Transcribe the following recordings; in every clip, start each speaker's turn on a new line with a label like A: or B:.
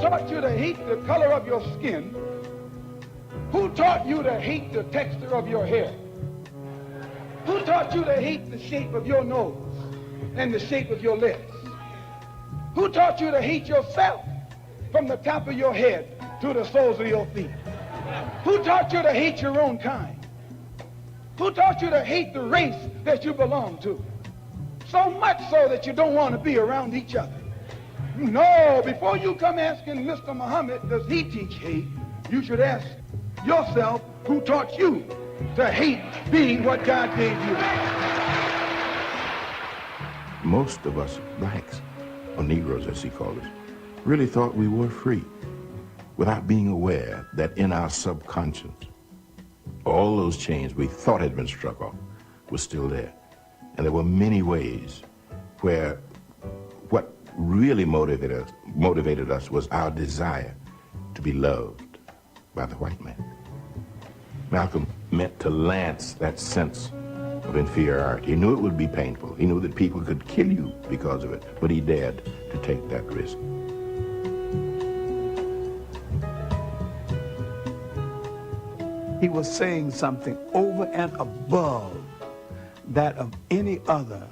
A: taught you to hate the color of your skin? Who taught you to hate the texture of your hair? Who taught you to hate the shape of your nose and the shape of your lips? Who taught you to hate yourself from the top of your head to the soles of your feet? Who taught you to hate your own kind? Who taught you to hate the race that you belong to? So much so that you don't want to be around each other. No, before you come asking Mr. Muhammad, does he teach hate? You should ask yourself, who taught you to hate being what God gave you?
B: Most of us blacks, or Negroes as he called us, really thought we were free without being aware that in our subconscious, all those chains we thought had been struck off were still there. And there were many ways where what really motivated us was our desire to be loved by the white man. Malcolm meant to lance that sense of inferiority. He knew it would be painful. He knew that people could kill you because of it, but he dared to take that risk.
C: He was saying something over and above that of any other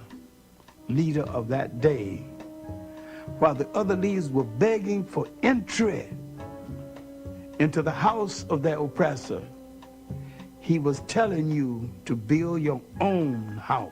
C: leader of that day, while the other leaders were begging for entry into the house of their oppressor. He was telling you to build your own house.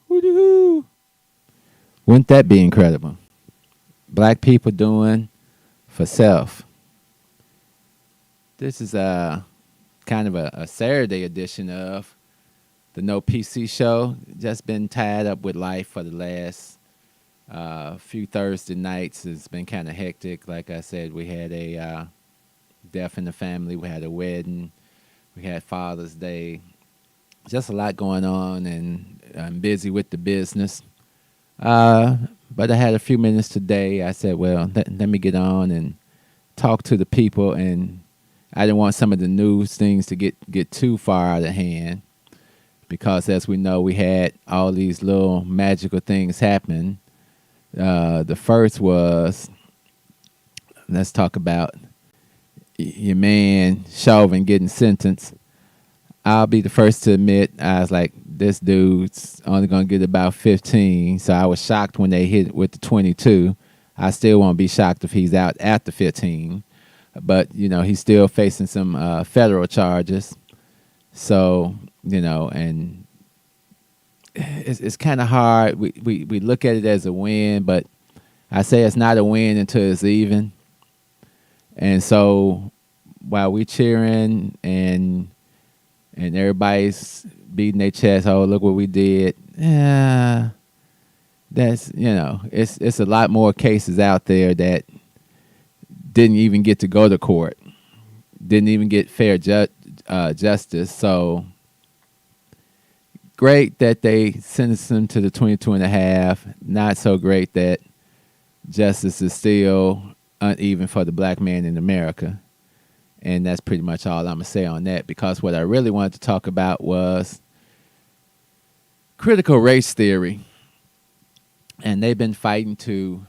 D: Woo-hoo. Wouldn't that be incredible? Black people doing for self. This is a kind of a Saturday edition of the No PC show. Just been tied up with life for the last few Thursday nights. It's been kind of hectic. Like I said, we had a death in the family. We had a wedding. We had Father's Day. Just a lot going on, and I'm busy with the business. But I had a few minutes today. I said, well, let me get on and talk to the people, and I didn't want some of the news things to get too far out of hand, because as we know, we had all these little magical things happen. The first was, let's talk about your man Chauvin getting sentenced. I'll be the first to admit, I was like, this dude's only going to get about 15. So I was shocked when they hit with the 22. I still won't be shocked if he's out after 15. But, you know, he's still facing some federal charges. So, you know, and it's kind of hard. We look at it as a win, but I say it's not a win until it's even. And so while we cheering and everybody's beating their chest, oh, look what we did. Yeah, that's, you know, it's a lot more cases out there that didn't even get to go to court, didn't even get fair justice. So great that they sentenced him to the 22 and a half. Not so great that justice is still uneven for the black man in America. And that's pretty much all I'm going to say on that, because what I really wanted to talk about was critical race theory. And they've been fighting to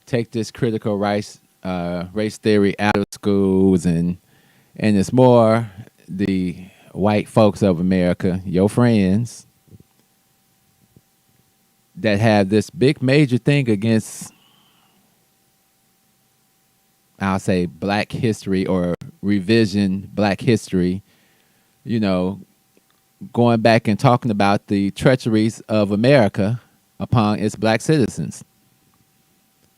D: take this critical race theory out of schools. And it's more the white folks of America, your friends, that have this big major thing against, I'll say, black history or revision black history, you know, going back and talking about the treacheries of America upon its black citizens.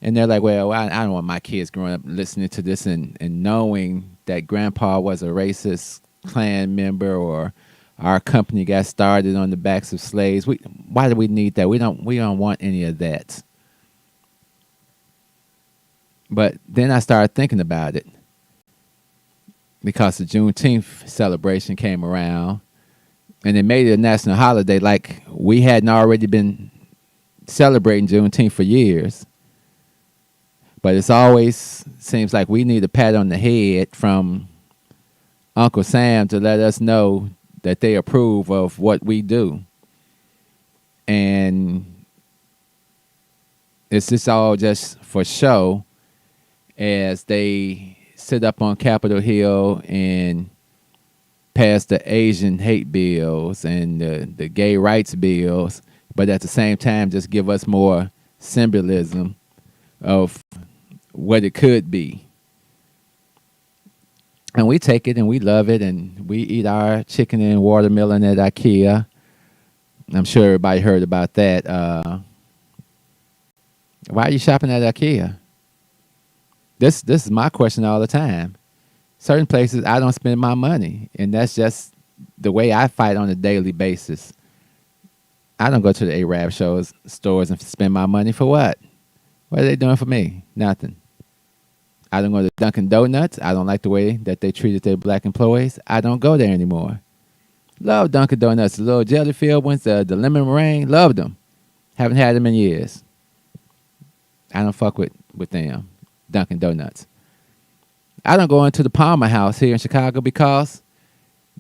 D: And they're like, well, I don't want my kids growing up listening to this and knowing that grandpa was a racist Klan member or our company got started on the backs of slaves. Why do we need that? We don't want any of that. But then I started thinking about it because the Juneteenth celebration came around and it made it a national holiday like we hadn't already been celebrating Juneteenth for years. But it's always seems like we need a pat on the head from Uncle Sam to let us know that they approve of what we do. And it's just all just for show as they sit up on Capitol Hill and pass the Asian hate bills and the gay rights bills, but at the same time just give us more symbolism of what it could be. And we take it and we love it and we eat our chicken and watermelon at IKEA. I'm sure everybody heard about that. Why are you shopping at IKEA? This is my question all the time. Certain places I don't spend my money, and that's just the way I fight on a daily basis. I don't go to the Arab stores and spend my money for what? What are they doing for me? Nothing. I don't go to Dunkin' Donuts. I don't like the way that they treated their black employees. I don't go there anymore. Love Dunkin' Donuts. The little jelly-filled ones, the lemon meringue, loved them. Haven't had them in years. I don't fuck with them, Dunkin' Donuts. I don't go into the Palmer House here in Chicago because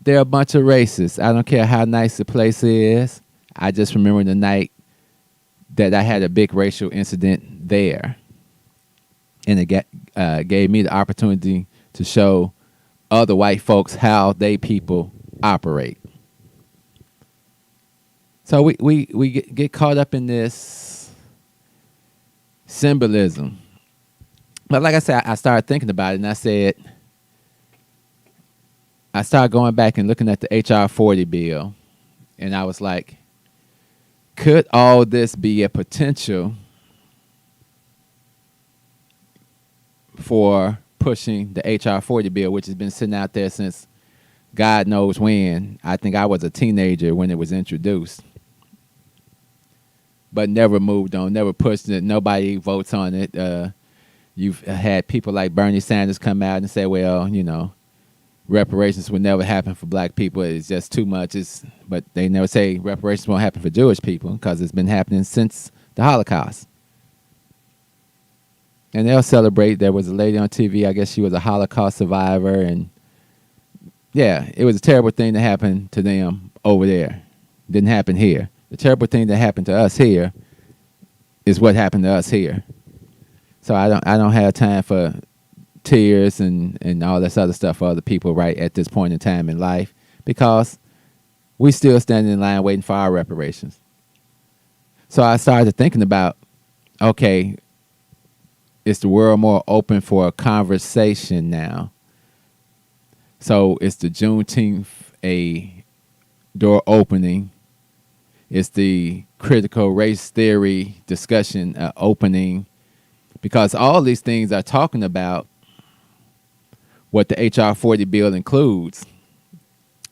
D: they're a bunch of racists. I don't care how nice the place is. I just remember the night that I had a big racial incident there. And it gave me the opportunity to show other white folks how they people operate. So we get caught up in this symbolism. But like I said, I started thinking about it, and I started going back and looking at the H.R. 40 bill, and I was like, could all this be a potential for pushing the H.R. 40 bill, which has been sitting out there since God knows when? I think I was a teenager when it was introduced, but never moved on, never pushed it. Nobody votes on it. You've had people like Bernie Sanders come out and say, well, you know, reparations would never happen for black people. It's just too much. But they never say reparations won't happen for Jewish people because it's been happening since the Holocaust. And they'll celebrate. There was a lady on TV, I guess she was a Holocaust survivor. And yeah, it was a terrible thing that happened to them over there. Didn't happen here. The terrible thing that happened to us here is what happened to us here. So I don't have time for tears and all this other stuff for other people right at this point in time in life because we still standing in line waiting for our reparations. So I started thinking about, okay, is the world more open for a conversation now? So is the Juneteenth a door opening? Is the critical race theory discussion opening? Because all these things are talking about what the H.R. 40 bill includes.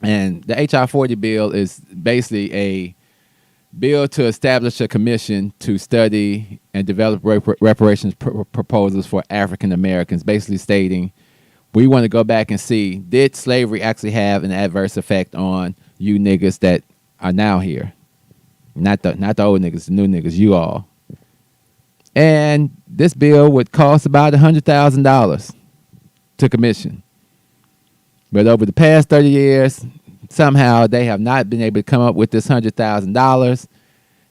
D: And the H.R. 40 bill is basically a bill to establish a commission to study and develop reparations proposals for African Americans, basically stating we want to go back and see, did slavery actually have an adverse effect on you niggas that are now here? Not the old niggas, the new niggas, you all. And this bill would cost about $100,000 to commission. But over the past 30 years, somehow they have not been able to come up with this $100,000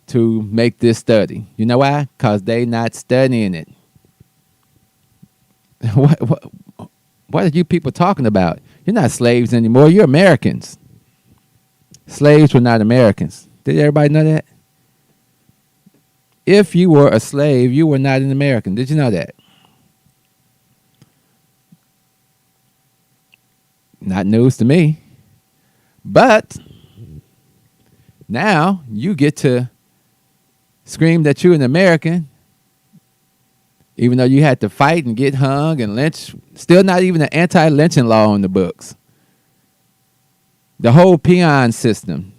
D: to make this study. You know why? Because they not studying it. What are you people talking about? You're not slaves anymore. You're Americans. Slaves were not Americans. Did everybody know that? if you were a slave, you were not an American. Did you know that? Not news to me. But now you get to scream that you're an American, even though you had to fight and get hung and lynched. Still not even an anti-lynching law on the books. The whole peon system.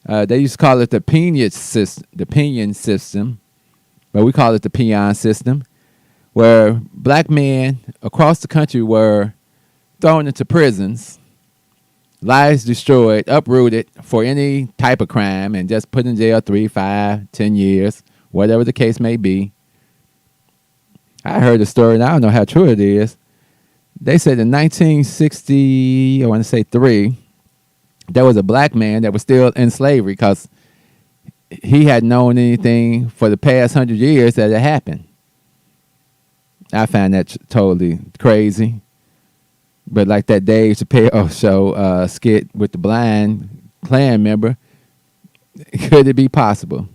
D: They used to call it the pinion system, but we call it the peon system, where black men across the country were thrown into prisons, lives destroyed, uprooted for any type of crime, and just put in jail 3, 5, 10 years, whatever the case may be. I heard the story, and I don't know how true it is. They said in 1960, I want to say 3, there was a black man that was still in slavery because he hadn't known anything for the past 100 years that had happened. I find that totally crazy. But like that Dave Chappelle show skit with the blind Klan member, could it be possible?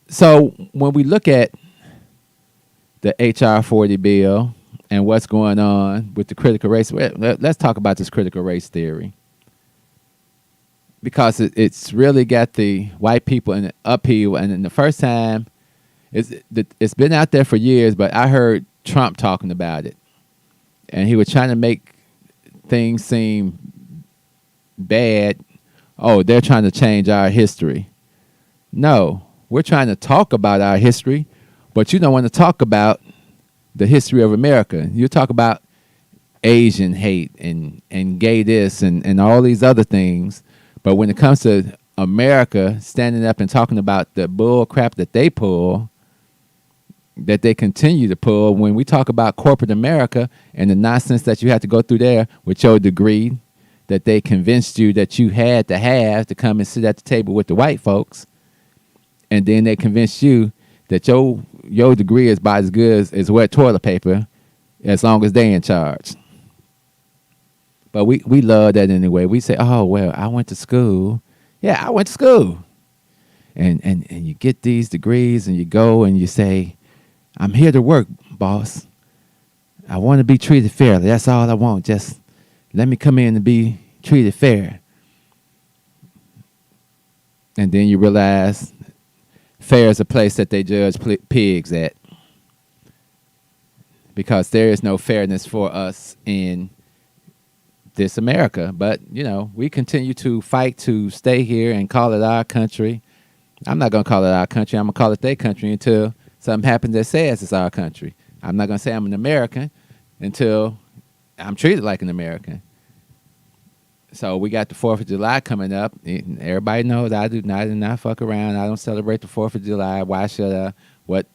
D: So when we look at the HR 40 bill and what's going on with the critical race, let's talk about this critical race theory. Because it's really got the white people in the upheaval. And in the first time, it's been out there for years, but I heard Trump talking about it. And he was trying to make things seem bad. Oh, they're trying to change our history. No, we're trying to talk about our history, but you don't want to talk about the history of America. You talk about Asian hate and gay this and all these other things. But when it comes to America standing up and talking about the bull crap that they pull, that they continue to pull, when we talk about corporate America and the nonsense that you have to go through there with your degree that they convinced you that you had to have to come and sit at the table with the white folks, and then they convinced you that your degree is about as good as wet toilet paper as long as they in charge. But we love that anyway. We say, oh, well, I went to school. Yeah, I went to school. And you get these degrees and you go and you say, I'm here to work, boss. I want to be treated fairly. That's all I want. Just let me come in and be treated fair. And then you realize fair is a place that they judge pigs at. Because there is no fairness for us in this America. But, you know, we continue to fight to stay here and call it our country. I'm not going to call it our country. I'm going to call it their country until something happens that says it's our country. I'm not going to say I'm an American until I'm treated like an American. So we got the 4th of July coming up. Everybody knows I do not fuck around. I don't celebrate the 4th of July. Why should I? What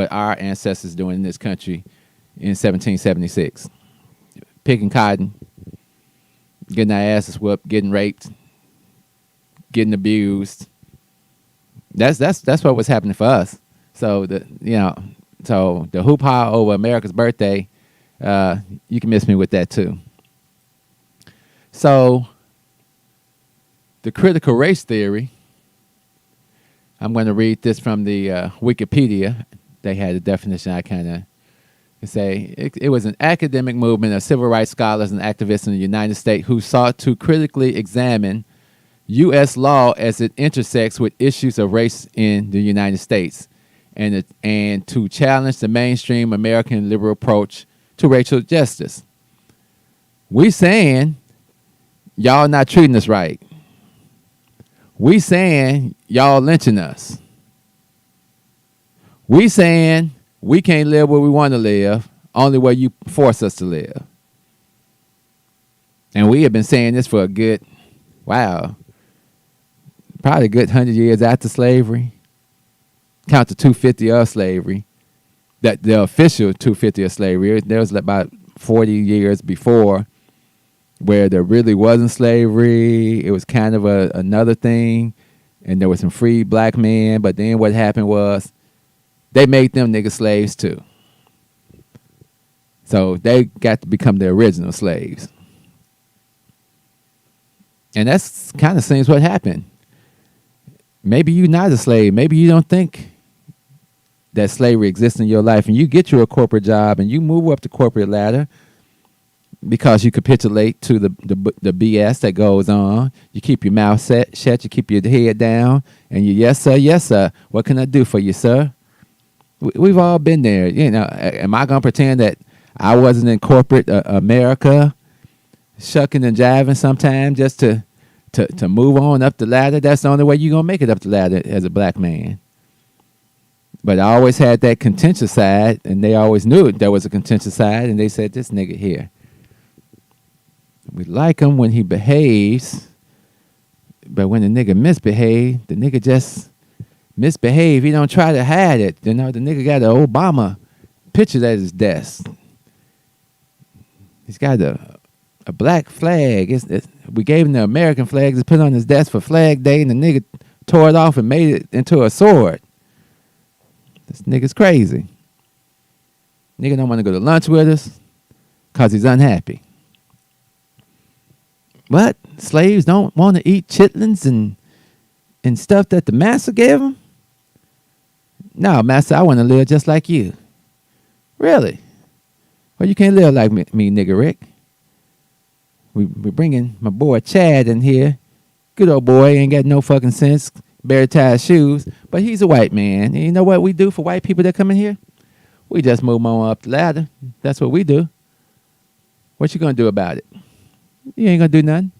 D: our ancestors doing in this country in 1776? Picking cotton, getting our asses whooped, getting raped, getting abused. That's what was happening for us. So the hoopla over America's birthday, you can miss me with that too. So the critical race theory, I'm going to read this from the Wikipedia. They had a definition I kind of say. It was an academic movement of civil rights scholars and activists in the United States who sought to critically examine U.S. law as it intersects with issues of race in the United States, and to challenge the mainstream American liberal approach to racial justice. We saying y'all not treating us right. We saying y'all lynching us. We saying we can't live where we want to live, only where you force us to live. And we have been saying this for a good, probably a good 100 years after slavery. Count the 250 of slavery, that the official 250 of slavery. There was about 40 years before where there really wasn't slavery. It was kind of another thing, and there were some free black men. But then what happened was they made them niggas slaves too. So they got to become the original slaves. And that's kind of seems what happened. maybe you're not a slave. Maybe you don't think that slavery exists in your life, and you get you a corporate job and you move up the corporate ladder because you capitulate to the BS that goes on. You keep your mouth shut, you keep your head down, and you, yes, sir, yes, sir. What can I do for you, sir? We've all been there. You know, am I going to pretend that I wasn't in corporate America shucking and jiving sometimes just to move on up the ladder? That's the only way you're going to make it up the ladder as a black man. But I always had that contentious side, and they always knew there was a contentious side, and they said, this nigga here. We like him when he behaves, but when the nigga misbehave, the nigga just misbehave. He don't try to hide it. You know, the nigga got an Obama picture at his desk. He's got a black flag. We gave him the American flag to put on his desk for Flag Day, and the nigga tore it off and made it into a sword. This nigga's crazy. Nigga don't want to go to lunch with us because he's unhappy. But slaves don't want to eat chitlins and stuff that the master gave them? No, master, I want to live just like you. Really? Well, you can't live like me, nigga Rick. We're bringing my boy Chad in here. Good old boy, ain't got no fucking sense, bare tie shoes, but he's a white man. And you know what we do for white people that come in here? We just move them on up the ladder. That's what we do. What you gonna do about it? You ain't gonna do nothing.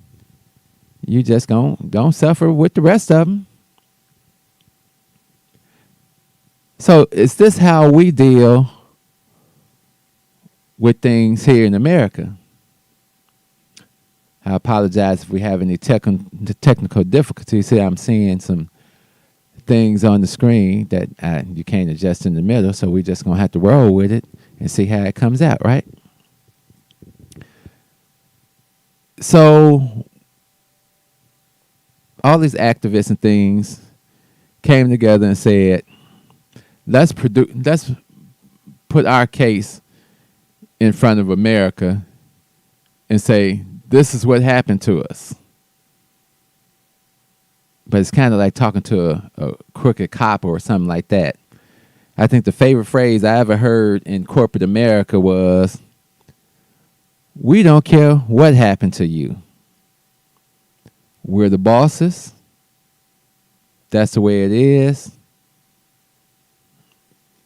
D: You just gonna suffer with the rest of them. So is this how we deal with things here in America? I apologize if we have any technical difficulties here. I'm seeing some things on the screen that you can't adjust in the middle, so we're just gonna have to roll with it and see how it comes out, right? So all these activists and things came together and said, let's put our case in front of America and say, this is what happened to us. But it's kind of like talking to a crooked cop or something like that. I think the favorite phrase I ever heard in corporate America was, we don't care what happened to you. We're the bosses. That's the way it is.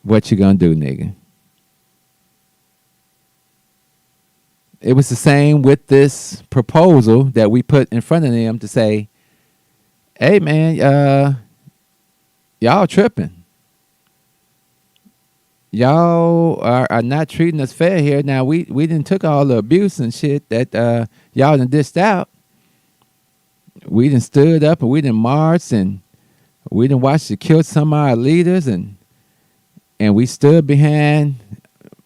D: What you gonna do, nigga? It was the same with this proposal that we put in front of them to say, hey, man, y'all tripping. Y'all are not treating us fair here. Now, we didn't took all the abuse and shit that y'all done dished out. We done stood up and we done marched and we done watched you kill some of our leaders and we stood behind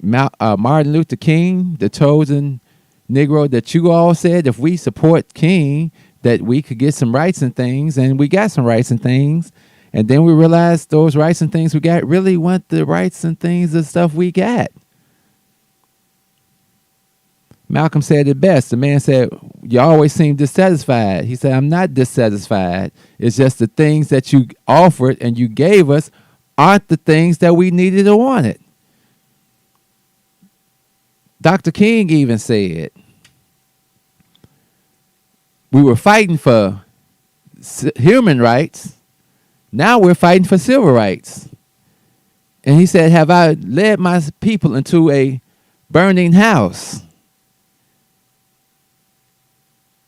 D: Martin Luther King, the chosen Negro that you all said if we support King that we could get some rights and things, and we got some rights and things. And then we realized those rights and things we got really weren't the rights and things and stuff we got. Malcolm said it best. The man said, you always seem dissatisfied. He said, I'm not dissatisfied. It's just the things that you offered and you gave us aren't the things that we needed or wanted. Dr. King even said, we were fighting for human rights. Now we're fighting for civil rights. And he said, have I led my people into a burning house?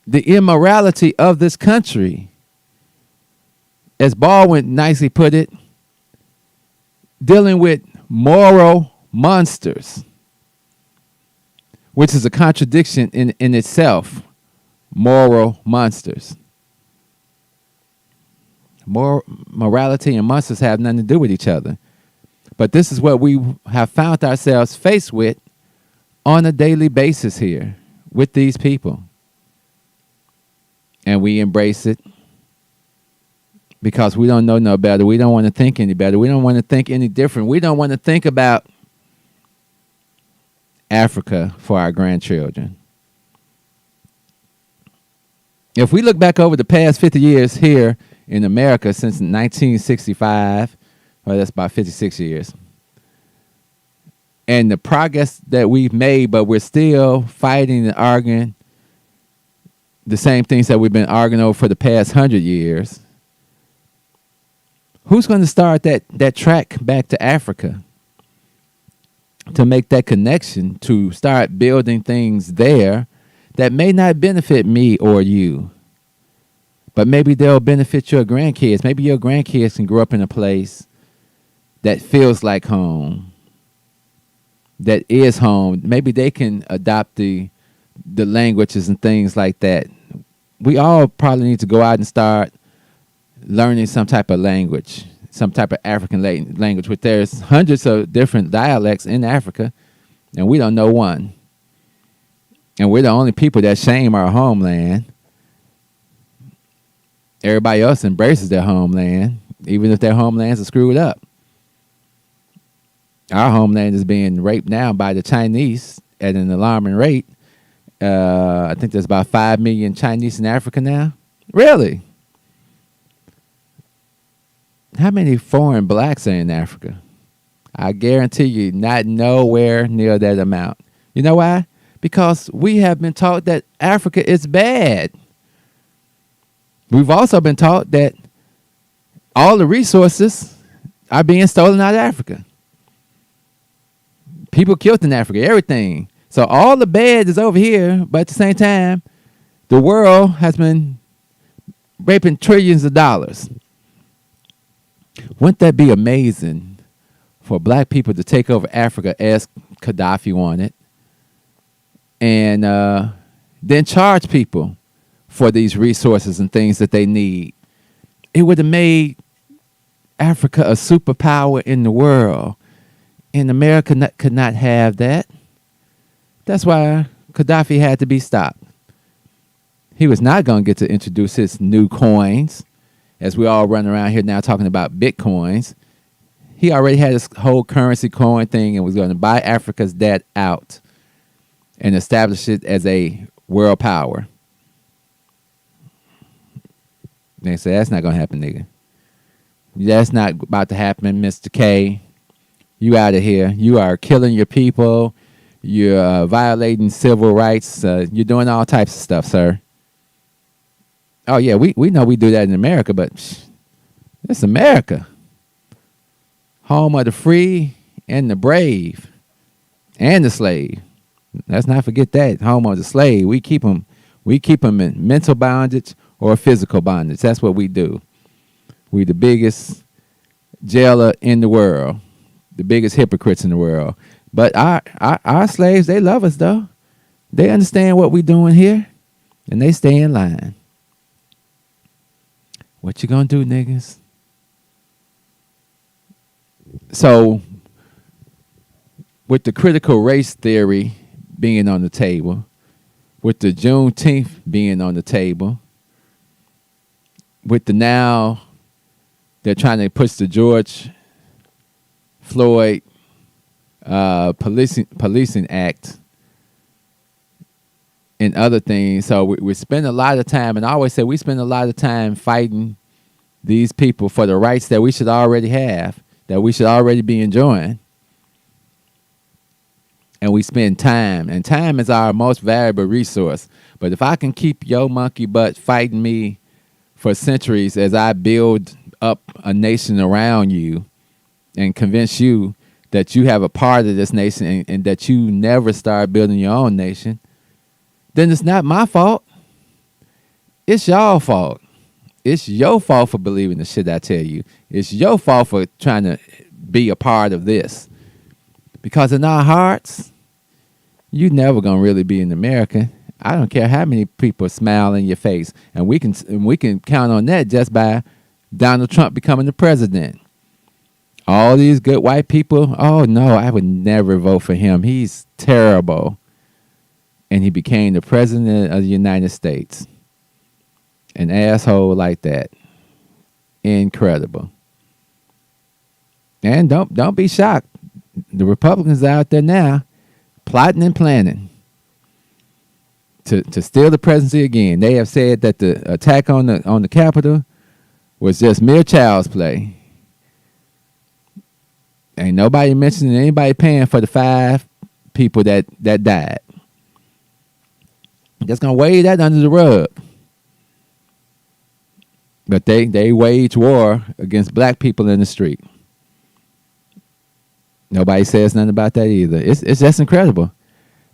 D: The immorality of this country, as Baldwin nicely put it, dealing with moral monsters, which is a contradiction in itself. Moral monsters. Morality and monsters have nothing to do with each other. But this is what we have found ourselves faced with on a daily basis here with these people. And we embrace it because we don't know no better. We don't want to think any better. We don't want to think any different. We don't want to think about Africa for our grandchildren. If we look back over the past 50 years here in America since 1965. Well, that's about 56 years. And the progress that we've made, but we're still fighting and arguing the same things that we've been arguing over for the past 100 years. Who's going to start that track back to Africa to make that connection, to start building things there that may not benefit me or you, but maybe they'll benefit your grandkids. Maybe your grandkids can grow up in a place that feels like home, that is home. Maybe they can adopt the languages and things like that. We all probably need to go out and start learning some type of language, some type of African language, which there's hundreds of different dialects in Africa, and we don't know one. And we're the only people that shame our homeland. Everybody else embraces their homeland, even if their homelands are screwed up. Our homeland is being raped now by the Chinese at an alarming rate. I think there's about 5 million Chinese in Africa now. Really? How many foreign blacks are in Africa? I guarantee you not nowhere near that amount. You know why? Because we have been taught that Africa is bad. We've also been taught that all the resources are being stolen out of Africa. People killed in Africa, everything. So all the bad is over here, but at the same time, the world has been raping trillions of dollars. Wouldn't that be amazing for black people to take over Africa as Gaddafi wanted, and then charge people for these resources and things that they need? It would have made Africa a superpower in the world. And America could not have that. That's why Gaddafi had to be stopped. He was not going to get to introduce his new coins, as we all run around here now talking about Bitcoins. He already had his whole currency coin thing and was going to buy Africa's debt out and establish it as a world power. They say, that's not going to happen, nigga. That's not about to happen, Mr. K. You out of here. You are killing your people. You're violating civil rights. You're doing all types of stuff, sir. Oh, yeah, we know we do that in America, but it's America. Home of the free and the brave and the slave. Let's not forget that. Home of the slave. We keep them in mental bondage or physical bondage. That's what we do. We the biggest jailer in the world. The biggest hypocrites in the world. But our slaves, they love us, though. They understand what we're doing here, and they stay in line. What you gonna do, niggas? So, with the critical race theory being on the table, with the Juneteenth being on the table, with the now they're trying to push the George Floyd policing act and other things. So we spend a lot of time, and I always say we spend a lot of time fighting these people for the rights that we should already have, that we should already be enjoying. And we spend time, and time is our most valuable resource. But if I can keep your monkey butt fighting me for centuries as I build up a nation around you and convince you that you have a part of this nation and that you never start building your own nation, then it's not my fault. It's y'all fault. It's your fault for believing the shit I tell you. It's your fault for trying to be a part of this. Because in our hearts, you never gonna really be an American. I don't care how many people smile in your face, and we can count on that just by Donald Trump becoming the president. All these good white people, oh no, I would never vote for him. He's terrible. And he became the president of the United States. An asshole like that. Incredible. And don't be shocked. The Republicans are out there now plotting and planning to steal the presidency again. They have said that the attack on the Capitol was just mere child's play. Ain't nobody mentioning anybody paying for the 5 people that died. Just gonna wave that under the rug. But they wage war against black people in the street. Nobody says nothing about that either. It's just incredible.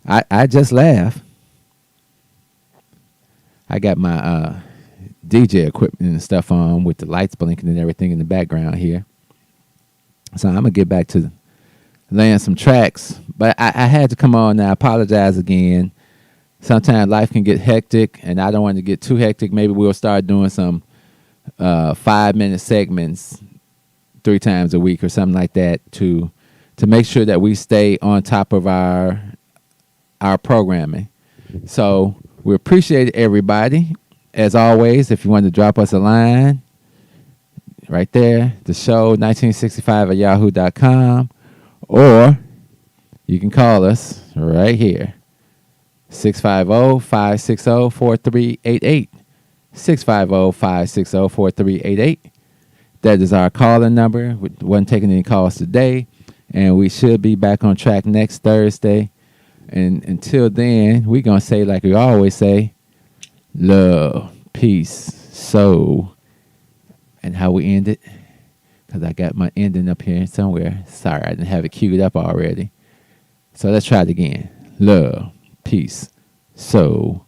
D: I just laugh. I got my DJ equipment and stuff on with the lights blinking and everything in the background here. So I'm gonna get back to laying some tracks. But I had to come on now. I apologize again. Sometimes life can get hectic, and I don't want to get too hectic. Maybe we'll start doing some 5-minute segments 3 times a week or something like that to make sure that we stay on top of our programming. So we appreciate everybody. As always, if you want to drop us a line, right there, the show 1965@yahoo.com, or you can call us right here, 650-560-4388. 650-560-4388. That is our calling number. We wasn't taking any calls today, and we should be back on track next Thursday. And until then, we're going to say like we always say, love, peace, soul. And how we end it, because I got my ending up here somewhere. Sorry, I didn't have it queued up already. So let's try it again. Love, peace, soul.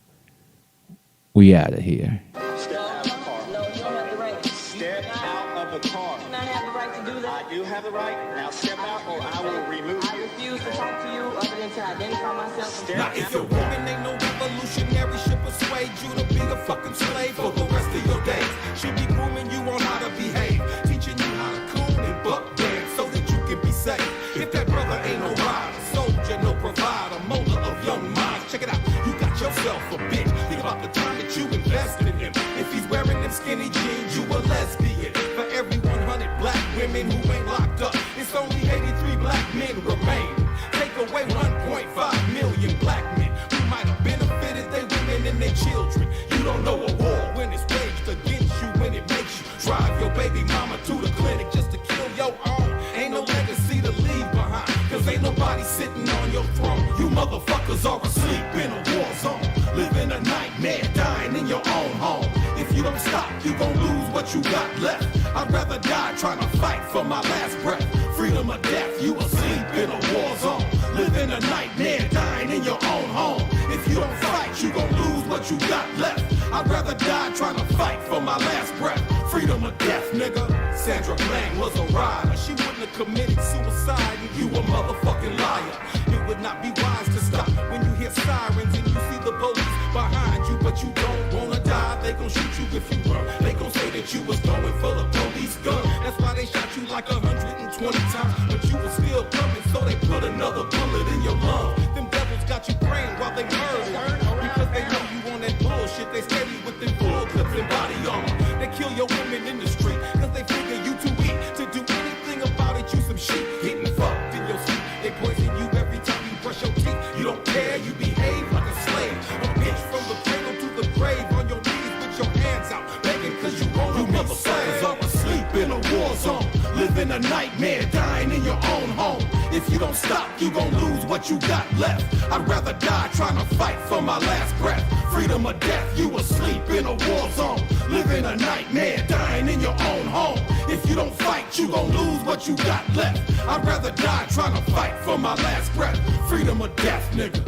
D: We out of here.
E: Step out of the car.
F: No, you don't have the right.
E: Step out of the car.
F: Do not have the right to do that.
E: I do have the right. Now step out or I will remove
F: I
E: you.
F: refuse to talk to you other than to identify myself.
E: Step
G: Now if your woman ain't no revolutionary, she'll persuade you to be a fucking slave for the rest of your days. She'll be grooming you on how to behave, teaching you how to coon and buck dance so that you can be safe. If that brother ain't no rider, soldier, no provider, molder of young minds, check it out, you got yourself a bitch. Think about the time that you invested in him. If he's wearing them skinny jeans, you a lesbian. For every 100 black women who ain't locked up, it's only 83 black men remain. Take away 1.5 million black men who might have benefited they women and their children. You don't know a war when it's waged against you, when it makes you drive your baby mama to the clinic just to kill your own. Ain't no legacy to leave behind, cause ain't nobody sitting on your throne. You motherfuckers are asleep in a war zone, living a nightmare, dying in your own home. If you don't stop, you gon' lose what you got left. I'd rather die trying to fight for my last breath. Freedom or death, you asleep in a war zone, living a nightmare, dying in your own home. If you don't fight, you gon' lose what you got left. I'd rather die trying to fight for my last breath. Freedom or death, nigga. Sandra Bland was a rider. She wouldn't have committed suicide, and you a motherfucking liar. It would not be wise to stop when you hear sirens and you see the police behind you, but you don't wanna die. They gon' shoot you if you run. They gon' say that you was going for the police gun. That's why they shot you like 120 times, but you was still coming, so they put another bullet in your lung. Them devils got you praying while they murder, because they know you on that bullshit. They steady with them full clips and body armor. They kill your women in the street, cause they figure you too weak to do anything about it. You some shit, getting fucked in your sleep. They poison you every time you brush your teeth. You don't care, you behave like a slave. A bitch from the cradle to the grave, on your knees with your hands out, begging cause you wanna be motherfuckers are asleep in a war zone, living a nightmare, dying in your own home. If you don't stop, you gon' lose what you got left. I'd rather die trying to fight for my last breath. Freedom or death, you asleep in a war zone, living a nightmare, dying in your own home. If you don't fight, you gon' lose what you got left. I'd rather die trying to fight for my last breath. Freedom or death, nigga.